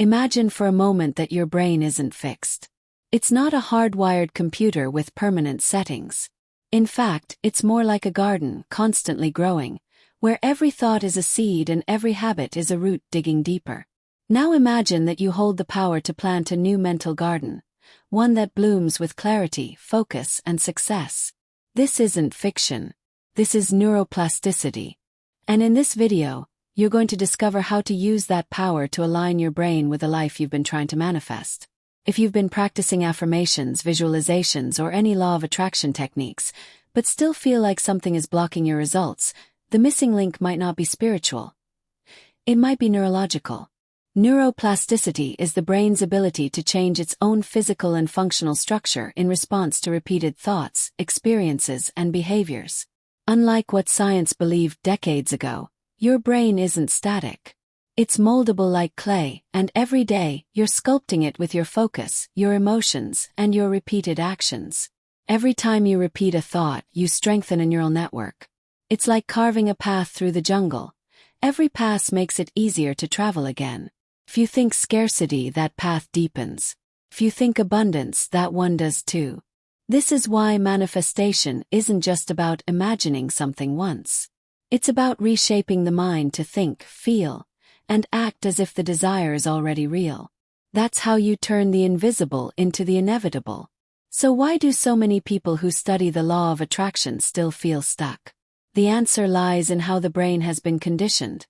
Imagine for a moment that your brain isn't fixed. It's not a hardwired computer with permanent settings. In fact, it's more like a garden, constantly growing, where every thought is a seed and every habit is a root digging deeper. Now imagine that you hold the power to plant a new mental garden, one that blooms with clarity, focus, and success. This isn't fiction. This is neuroplasticity. And in this video, you're going to discover how to use that power to align your brain with the life you've been trying to manifest. If you've been practicing affirmations, visualizations, or any law of attraction techniques, but still feel like something is blocking your results, the missing link might not be spiritual. It might be neurological. Neuroplasticity is the brain's ability to change its own physical and functional structure in response to repeated thoughts, experiences, and behaviors. Unlike what science believed decades ago, your brain isn't static. It's moldable like clay, and every day, you're sculpting it with your focus, your emotions, and your repeated actions. Every time you repeat a thought, you strengthen a neural network. It's like carving a path through the jungle. Every pass makes it easier to travel again. If you think scarcity, that path deepens. If you think abundance, that one does too. This is why manifestation isn't just about imagining something once. It's about reshaping the mind to think, feel, and act as if the desire is already real. That's how you turn the invisible into the inevitable. So why do so many people who study the law of attraction still feel stuck? The answer lies in how the brain has been conditioned.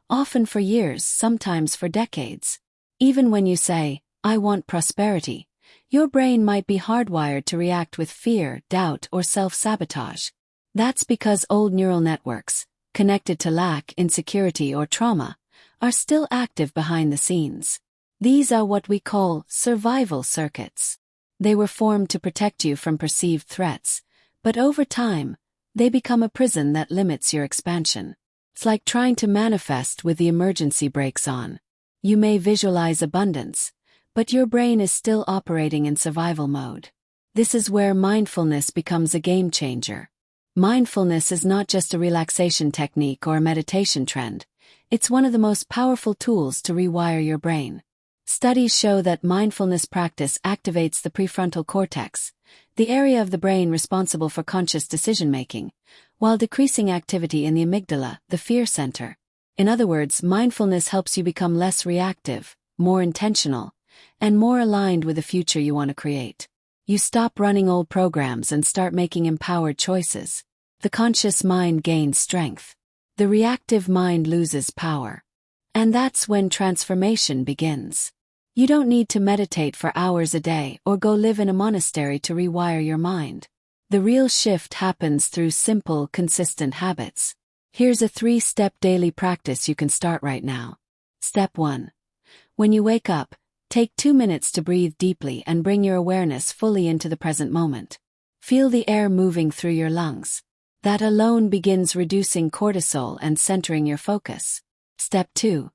Often for years, sometimes for decades. Even when you say, "I want prosperity," your brain might be hardwired to react with fear, doubt, or self-sabotage. That's because old neural networks, connected to lack, insecurity, or trauma, are still active behind the scenes. These are what we call survival circuits. They were formed to protect you from perceived threats, but over time, they become a prison that limits your expansion. It's like trying to manifest with the emergency brakes on. You may visualize abundance, but your brain is still operating in survival mode. This is where mindfulness becomes a game changer. Mindfulness is not just a relaxation technique or a meditation trend. It's one of the most powerful tools to rewire your brain. Studies show that mindfulness practice activates the prefrontal cortex, the area of the brain responsible for conscious decision-making, while decreasing activity in the amygdala, the fear center. In other words, mindfulness helps you become less reactive, more intentional, and more aligned with the future you want to create. You stop running old programs and start making empowered choices. The conscious mind gains strength. The reactive mind loses power. And that's when transformation begins. You don't need to meditate for hours a day or go live in a monastery to rewire your mind. The real shift happens through simple, consistent habits. Here's a 3-step daily practice you can start right now. Step 1. When you wake up, take 2 minutes to breathe deeply and bring your awareness fully into the present moment. Feel the air moving through your lungs. That alone begins reducing cortisol and centering your focus. Step 2.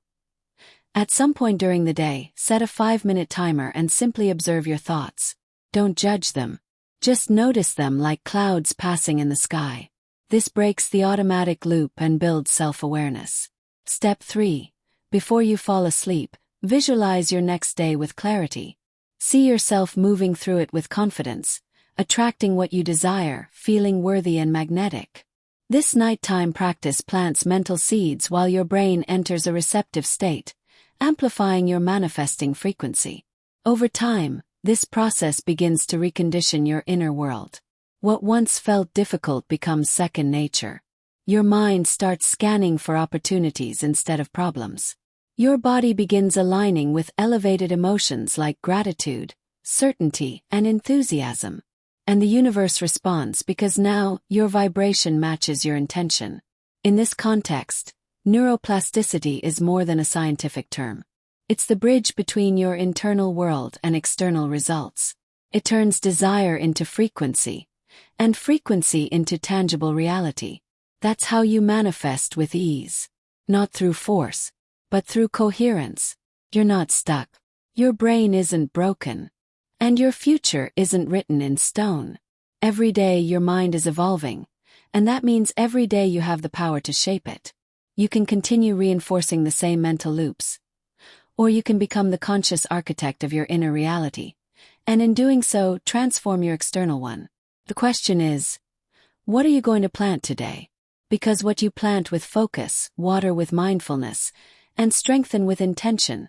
At some point during the day, set a 5-minute timer and simply observe your thoughts. Don't judge them. Just notice them like clouds passing in the sky. This breaks the automatic loop and builds self-awareness. Step 3. Before you fall asleep, visualize your next day with clarity. See yourself moving through it with confidence, attracting what you desire, feeling worthy and magnetic. This nighttime practice plants mental seeds while your brain enters a receptive state, amplifying your manifesting frequency. Over time, this process begins to recondition your inner world. What once felt difficult becomes second nature. Your mind starts scanning for opportunities instead of problems. Your body begins aligning with elevated emotions like gratitude, certainty, and enthusiasm. And the universe responds because now your vibration matches your intention. In this context, neuroplasticity is more than a scientific term. It's the bridge between your internal world and external results. It turns desire into frequency, and frequency into tangible reality. That's how you manifest with ease. Not through force, but through coherence. You're not stuck. Your brain isn't broken. And your future isn't written in stone. Every day your mind is evolving, and that means every day you have the power to shape it. You can continue reinforcing the same mental loops, Or you can become the conscious architect of your inner reality, and in doing so, transform your external one. The question is, what are you going to plant today? Because what you plant with focus, water with mindfulness, and strengthen with intention,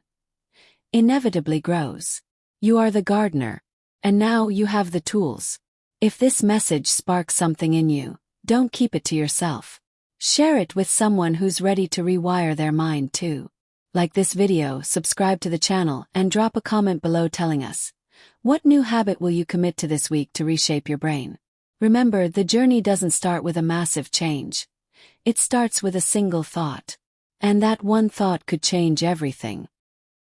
inevitably grows. You are the gardener, and now you have the tools. If this message sparks something in you, don't keep it to yourself. Share it with someone who's ready to rewire their mind too. Like this video, subscribe to the channel, and drop a comment below telling us, what new habit will you commit to this week to reshape your brain? Remember, the journey doesn't start with a massive change. It starts with a single thought. And that one thought could change everything.